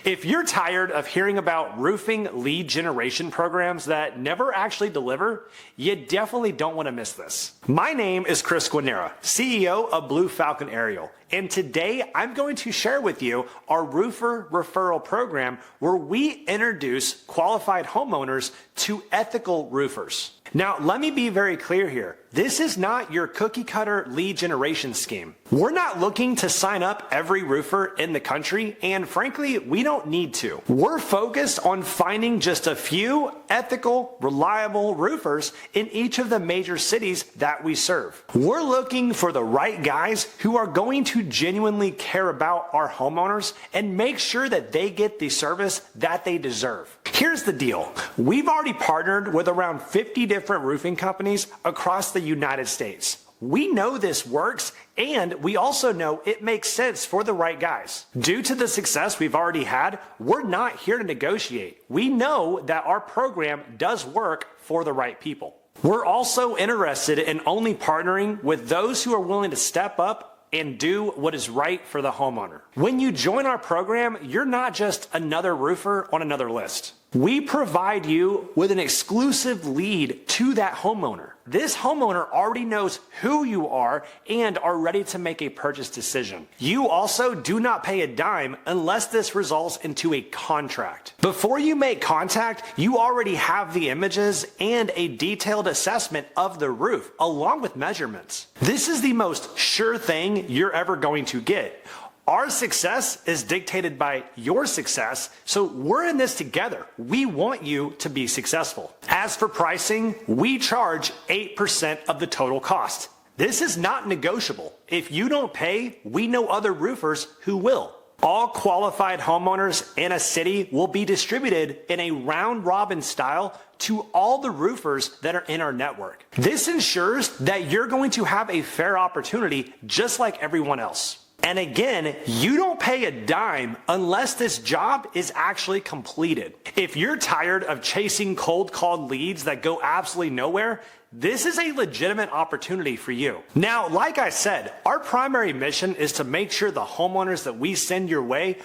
If you're tired of hearing about roofing lead generation programs that never actually deliver, you definitely don't want to miss this. My name is Guarnera, CEO of Blue Falcon Aerial, and today I'm going to share with you our Roofer Referral Program where we introduce qualified homeowners to ethical roofers. Now, let me be very clear here. This is not your cookie cutter lead generation scheme. We're not looking to sign up every roofer in the country, and frankly, we don't need to. We're focused on finding just a few ethical, reliable roofers in each of the major cities that we serve. We're looking for the right guys who are going to genuinely care about our homeowners and make sure that they get the service that they deserve. Here's the deal. We've already partnered with around 50 different roofing companies across the United States. We know this works, and we also know it makes sense for the right guys. Due to the success we've already had, we're not here to negotiate. We know that our program does work for the right people. We're also interested in only partnering with those who are willing to step up and do what is right for the homeowner. When you join our program, you're not just another roofer on another list. We provide you with an exclusive lead to that homeowner. This homeowner already knows who you are and are ready to make a purchase decision. You also do not pay a dime unless this results into a contract. Before you make contact, you already have the images and a detailed assessment of the roof along with measurements. This is the most sure thing you're ever going to get. Our success is dictated by your success, so we're in this together. We want you to be successful. As for pricing, we charge 8% of the total cost. This is not negotiable. If you don't pay, we know other roofers who will. All qualified homeowners in a city will be distributed in a round-robin style to all the roofers that are in our network. This ensures that you're going to have a fair opportunity just like everyone else. And again, you don't pay a dime unless this job is actually completed. If you're tired of chasing cold called leads that go absolutely nowhere, this is a legitimate opportunity for you. Now, like I said, our primary mission is to make sure the homeowners that we send your way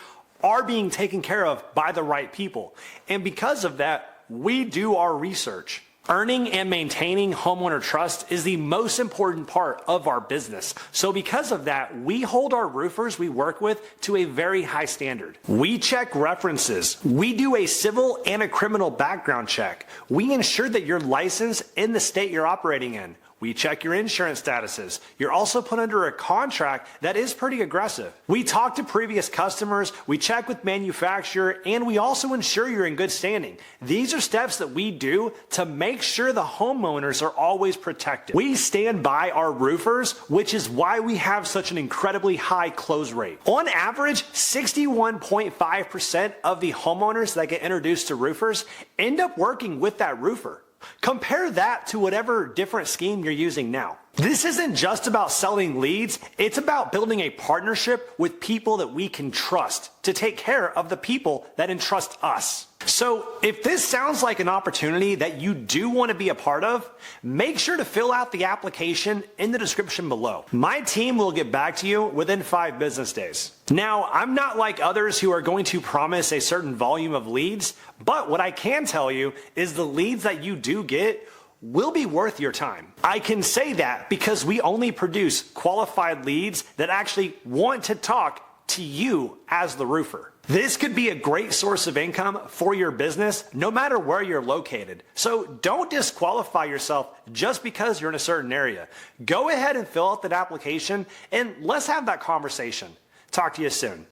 are being taken care of by the right people. And because of that, we do our research. Earning and maintaining homeowner trust is the most important part of our business. So because of that, we hold our roofers we work with to a very high standard. We check references. We do a civil and a criminal background check. We ensure that you're licensed in the state you're operating in. We check your insurance statuses. You're also put under a contract that is pretty aggressive. We talk to previous customers, we check with manufacturer, and we also ensure you're in good standing. These are steps that we do to make sure the homeowners are always protected. We stand by our roofers, which is why we have such an incredibly high close rate. On average, 61.5% of the homeowners that get introduced to roofers end up working with that roofer. Compare that to whatever different scheme you're using now. This isn't just about selling leads, it's about building a partnership with people that we can trust to take care of the people that entrust us. So if this sounds like an opportunity that you do want to be a part of, make sure to fill out the application in the description below. My team will get back to you within 5 business days. Now, I'm not like others who are going to promise a certain volume of leads, but what I can tell you is the leads that you do get will be worth your time. I can say that because we only produce qualified leads that actually want to talk to you as the roofer. This could be a great source of income for your business no matter where you're located. So don't disqualify yourself just because you're in a certain area. Go ahead and fill out that application and let's have that conversation. Talk to you soon.